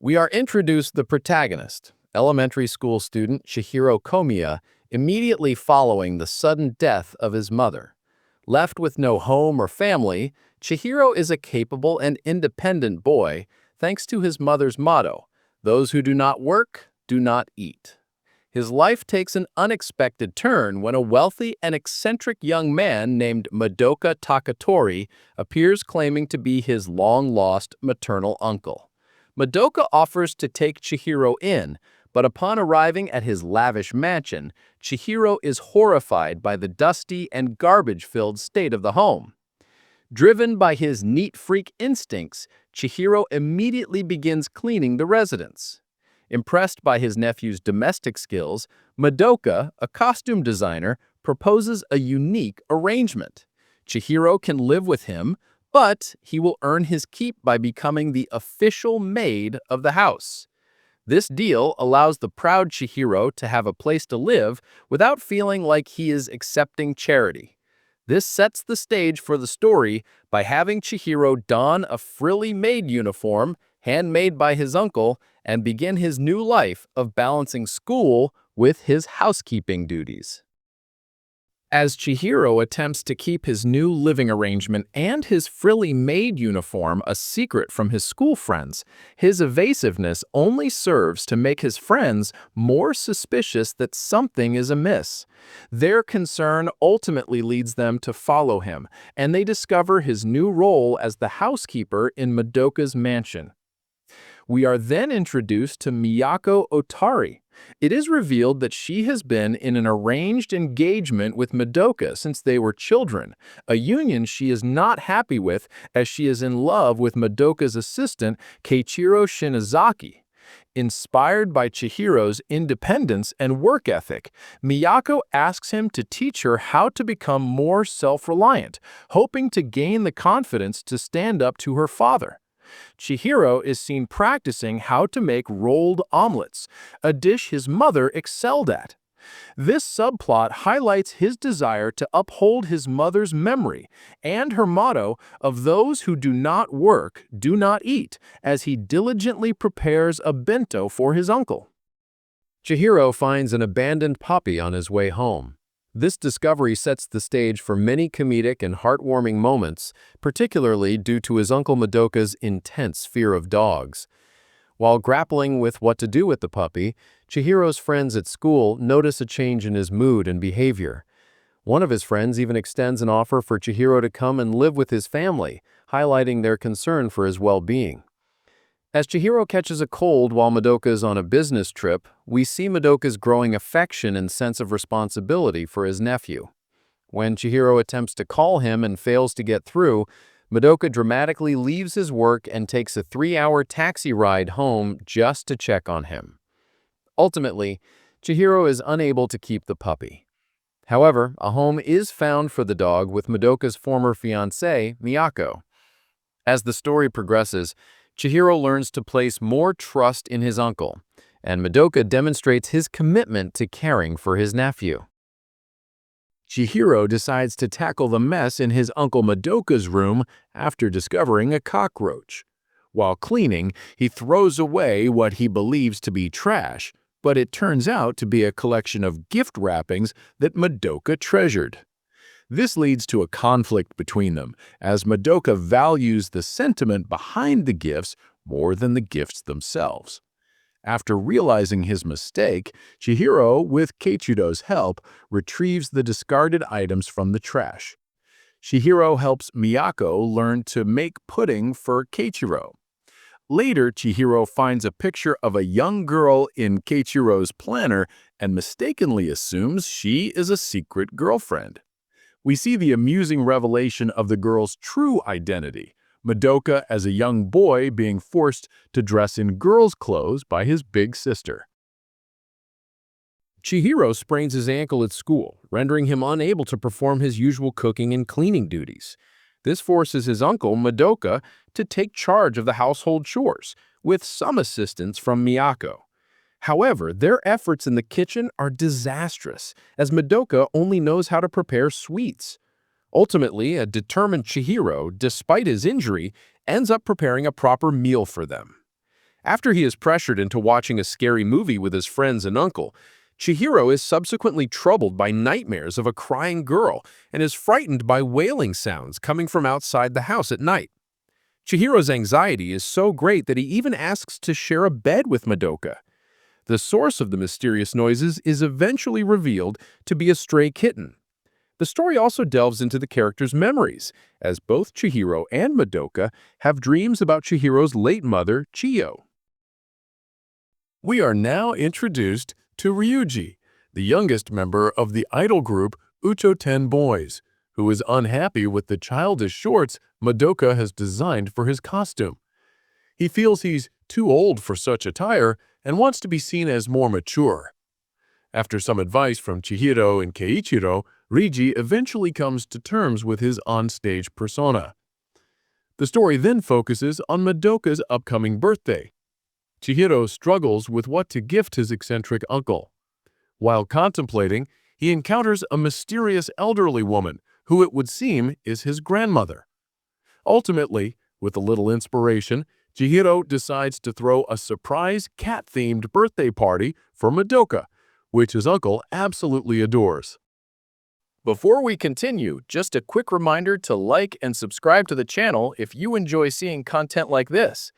We are introduced the protagonist, elementary school student Chihiro Komiya, immediately following the sudden death of his mother. Left with no home or family, Chihiro is a capable and independent boy thanks to his mother's motto, "Those who do not work, do not eat." His life takes an unexpected turn when a wealthy and eccentric young man named Madoka Takatori appears claiming to be his long-lost maternal uncle. Madoka offers to take Chihiro in, but upon arriving at his lavish mansion, Chihiro is horrified by the dusty and garbage-filled state of the home. Driven by his neat freak instincts, Chihiro immediately begins cleaning the residence. Impressed by his nephew's domestic skills, Madoka, a costume designer, proposes a unique arrangement. Chihiro can live with him, but he will earn his keep by becoming the official maid of the house. This deal allows the proud Chihiro to have a place to live without feeling like he is accepting charity. This sets the stage for the story by having Chihiro don a frilly maid uniform, handmade by his uncle, and begin his new life of balancing school with his housekeeping duties. As Chihiro attempts to keep his new living arrangement and his frilly maid uniform a secret from his school friends, his evasiveness only serves to make his friends more suspicious that something is amiss. Their concern ultimately leads them to follow him, and they discover his new role as the housekeeper in Madoka's mansion. We are then introduced to Miyako Otari. It is revealed that she has been in an arranged engagement with Madoka since they were children, a union she is not happy with as she is in love with Madoka's assistant, Keiichiro Shinozaki. Inspired by Chihiro's independence and work ethic, Miyako asks him to teach her how to become more self-reliant, hoping to gain the confidence to stand up to her father. Chihiro is seen practicing how to make rolled omelets, a dish his mother excelled at. This subplot highlights his desire to uphold his mother's memory and her motto of "those who do not work, do not eat," as he diligently prepares a bento for his uncle. Chihiro finds an abandoned puppy on his way home. This discovery sets the stage for many comedic and heartwarming moments, particularly due to his uncle Madoka's intense fear of dogs. While grappling with what to do with the puppy, Chihiro's friends at school notice a change in his mood and behavior. One of his friends even extends an offer for Chihiro to come and live with his family, highlighting their concern for his well-being. As Chihiro catches a cold while Madoka is on a business trip, we see Madoka's growing affection and sense of responsibility for his nephew. When Chihiro attempts to call him and fails to get through, Madoka dramatically leaves his work and takes a 3-hour taxi ride home just to check on him. Ultimately, Chihiro is unable to keep the puppy. However, a home is found for the dog with Madoka's former fiancée, Miyako. As the story progresses, Chihiro learns to place more trust in his uncle, and Madoka demonstrates his commitment to caring for his nephew. Chihiro decides to tackle the mess in his uncle Madoka's room after discovering a cockroach. While cleaning, he throws away what he believes to be trash, but it turns out to be a collection of gift wrappings that Madoka treasured. This leads to a conflict between them, as Madoka values the sentiment behind the gifts more than the gifts themselves. After realizing his mistake, Chihiro, with Keiichiro's help, retrieves the discarded items from the trash. Chihiro helps Miyako learn to make pudding for Keiichiro. Later, Chihiro finds a picture of a young girl in Keiichiro's planner and mistakenly assumes she is a secret girlfriend. We see the amusing revelation of the girl's true identity, Madoka as a young boy being forced to dress in girl's clothes by his big sister. Chihiro sprains his ankle at school, rendering him unable to perform his usual cooking and cleaning duties. This forces his uncle, Madoka, to take charge of the household chores, with some assistance from Miyako. However, their efforts in the kitchen are disastrous, as Madoka only knows how to prepare sweets. Ultimately, a determined Chihiro, despite his injury, ends up preparing a proper meal for them. After he is pressured into watching a scary movie with his friends and uncle, Chihiro is subsequently troubled by nightmares of a crying girl and is frightened by wailing sounds coming from outside the house at night. Chihiro's anxiety is so great that he even asks to share a bed with Madoka. The source of the mysterious noises is eventually revealed to be a stray kitten. The story also delves into the characters' memories, as both Chihiro and Madoka have dreams about Chihiro's late mother, Chiyo. We are now introduced to Ryuji, the youngest member of the idol group Ucho-ten Boys, who is unhappy with the childish shorts Madoka has designed for his costume. He feels he's too old for such attire and wants to be seen as more mature. After some advice from Chihiro and Keiichiro, Ryuji eventually comes to terms with his on-stage persona. The story then focuses on Madoka's upcoming birthday. Chihiro struggles with what to gift his eccentric uncle. While contemplating, he encounters a mysterious elderly woman who it would seem is his grandmother. Ultimately, with a little inspiration, Chihiro decides to throw a surprise cat-themed birthday party for Madoka, which his uncle absolutely adores. Before we continue, just a quick reminder to like and subscribe to the channel if you enjoy seeing content like this,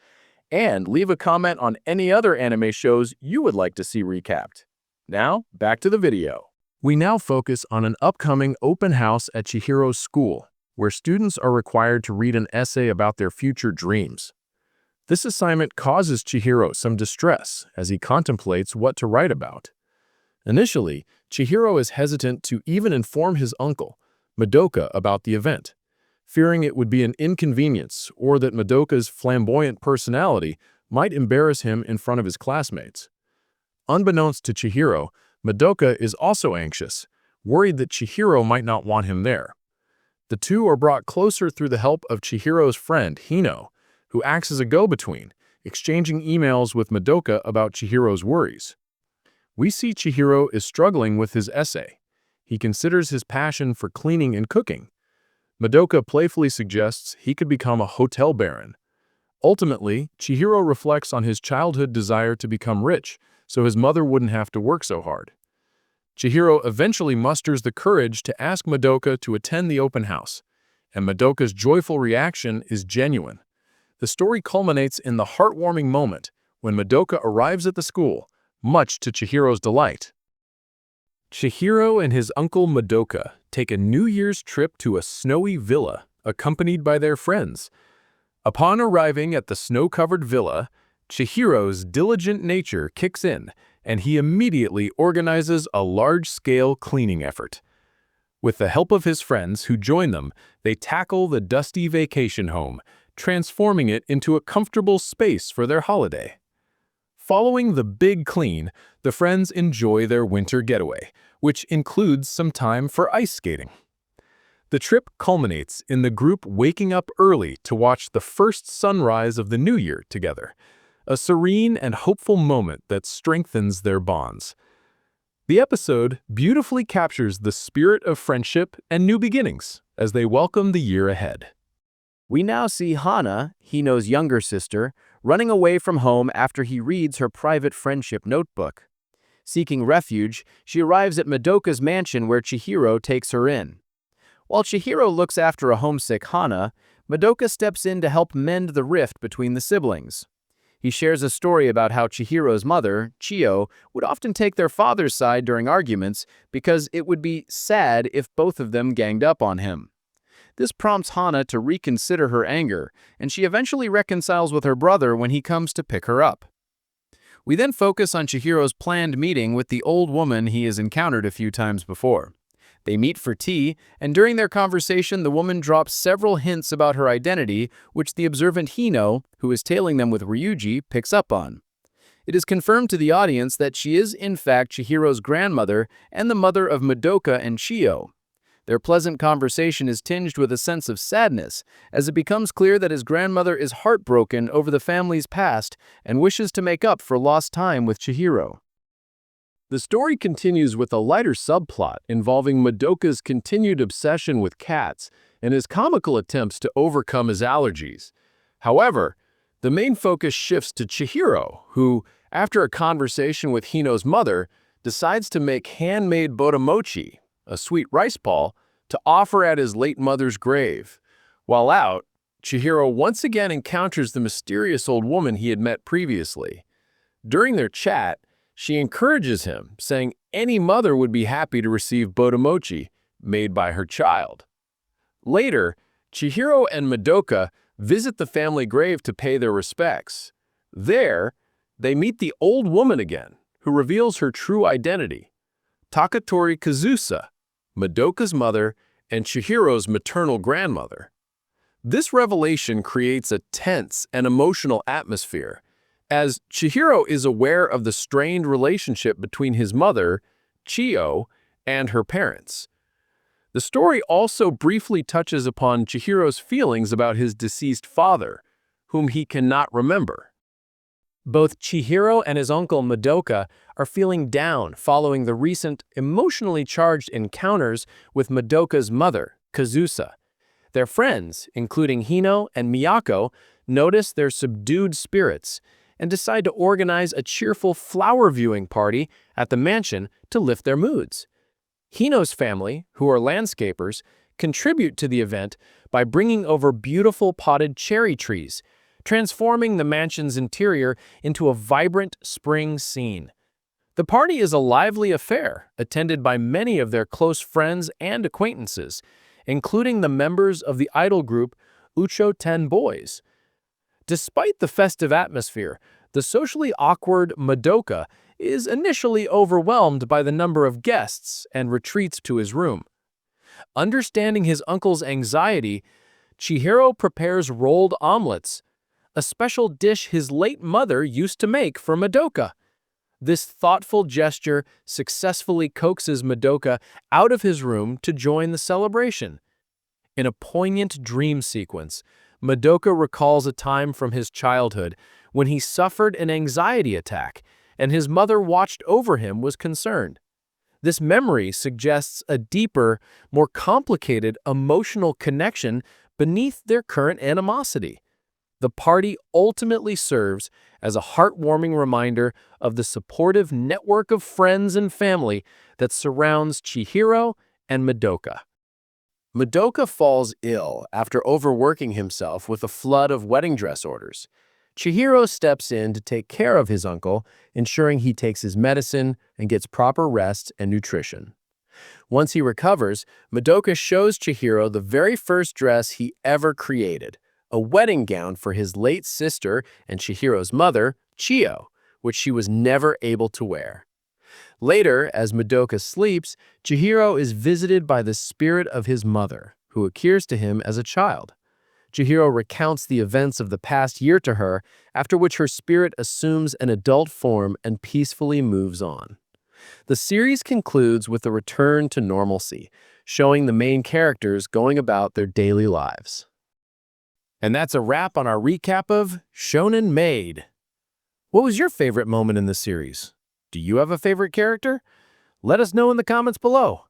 and leave a comment on any other anime shows you would like to see recapped. Now, back to the video. We now focus on an upcoming open house at Chihiro's school, where students are required to read an essay about their future dreams. This assignment causes Chihiro some distress as he contemplates what to write about. Initially, Chihiro is hesitant to even inform his uncle, Madoka, about the event, fearing it would be an inconvenience or that Madoka's flamboyant personality might embarrass him in front of his classmates. Unbeknownst to Chihiro, Madoka is also anxious, worried that Chihiro might not want him there. The two are brought closer through the help of Chihiro's friend, Hino, who acts as a go-between, exchanging emails with Madoka about Chihiro's worries. We see Chihiro is struggling with his essay. He considers his passion for cleaning and cooking. Madoka playfully suggests he could become a hotel baron. Ultimately, Chihiro reflects on his childhood desire to become rich, so his mother wouldn't have to work so hard. Chihiro eventually musters the courage to ask Madoka to attend the open house, and Madoka's joyful reaction is genuine. The story culminates in the heartwarming moment when Madoka arrives at the school, much to Chihiro's delight. Chihiro and his uncle Madoka take a New Year's trip to a snowy villa, accompanied by their friends. Upon arriving at the snow-covered villa, Chihiro's diligent nature kicks in, and he immediately organizes a large-scale cleaning effort. With the help of his friends who join them, they tackle the dusty vacation home, transforming it into a comfortable space for their holiday. Following the big clean, the friends enjoy their winter getaway, which includes some time for ice skating. The trip culminates in the group waking up early to watch the first sunrise of the new year together, a serene and hopeful moment that strengthens their bonds. The episode beautifully captures the spirit of friendship and new beginnings as they welcome the year ahead. We now see Hana, Hino's younger sister, running away from home after he reads her private friendship notebook. Seeking refuge, she arrives at Madoka's mansion where Chihiro takes her in. While Chihiro looks after a homesick Hana, Madoka steps in to help mend the rift between the siblings. He shares a story about how Chihiro's mother, Chiyo, would often take their father's side during arguments because it would be sad if both of them ganged up on him. This prompts Hana to reconsider her anger, and she eventually reconciles with her brother when he comes to pick her up. We then focus on Chihiro's planned meeting with the old woman he has encountered a few times before. They meet for tea, and during their conversation, the woman drops several hints about her identity, which the observant Hino, who is tailing them with Ryuji, picks up on. It is confirmed to the audience that she is, in fact, Chihiro's grandmother and the mother of Madoka and Chiyo. Their pleasant conversation is tinged with a sense of sadness, as it becomes clear that his grandmother is heartbroken over the family's past and wishes to make up for lost time with Chihiro. The story continues with a lighter subplot involving Madoka's continued obsession with cats and his comical attempts to overcome his allergies. However, The main focus shifts to Chihiro, who, after a conversation with Hino's mother, decides to make handmade botamochi, a sweet rice ball, to offer at his late mother's grave. While out, Chihiro once again encounters the mysterious old woman he had met previously. During their chat, she encourages him, saying any mother would be happy to receive botamochi made by her child. Later, Chihiro and Madoka visit the family grave to pay their respects. There, they meet the old woman again, who reveals her true identity: Takatori Kazusa, Madoka's mother and Chihiro's maternal grandmother. This revelation creates a tense and emotional atmosphere, as Chihiro is aware of the strained relationship between his mother, Chiyo, and her parents. The story also briefly touches upon Chihiro's feelings about his deceased father, whom he cannot remember. Both Chihiro and his uncle Madoka are feeling down following the recent emotionally charged encounters with Madoka's mother, Kazusa. Their friends, including Hino and Miyako, notice their subdued spirits and decide to organize a cheerful flower viewing party at the mansion to lift their moods. Hino's family, who are landscapers, contribute to the event by bringing over beautiful potted cherry trees, transforming the mansion's interior into a vibrant spring scene. The party is a lively affair, attended by many of their close friends and acquaintances, including the members of the idol group Ucho 10 Boys. Despite the festive atmosphere, the socially awkward Madoka is initially overwhelmed by the number of guests and retreats to his room. Understanding his uncle's anxiety, Chihiro prepares rolled omelets, a special dish his late mother used to make for Madoka. This thoughtful gesture successfully coaxes Madoka out of his room to join the celebration. In a poignant dream sequence, Madoka recalls a time from his childhood when he suffered an anxiety attack and his mother watched over him was concerned. This memory suggests a deeper, more complicated emotional connection beneath their current animosity. The party ultimately serves as a heartwarming reminder of the supportive network of friends and family that surrounds Chihiro and Madoka. Madoka falls ill after overworking himself with a flood of wedding dress orders. Chihiro steps in to take care of his uncle, ensuring he takes his medicine and gets proper rest and nutrition. Once he recovers, Madoka shows Chihiro the very first dress he ever created, a wedding gown for his late sister and Chihiro's mother, Chiyo, which she was never able to wear. Later, as Madoka sleeps, Chihiro is visited by the spirit of his mother, who appears to him as a child. Chihiro recounts the events of the past year to her, after which her spirit assumes an adult form and peacefully moves on. The series concludes with a return to normalcy, showing the main characters going about their daily lives. And that's a wrap on our recap of Shounen Maid. What was your favorite moment in the series? Do you have a favorite character? Let us know in the comments below.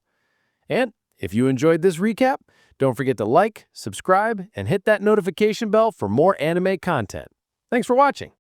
And if you enjoyed this recap, don't forget to like, subscribe, and hit that notification bell for more anime content. Thanks for watching.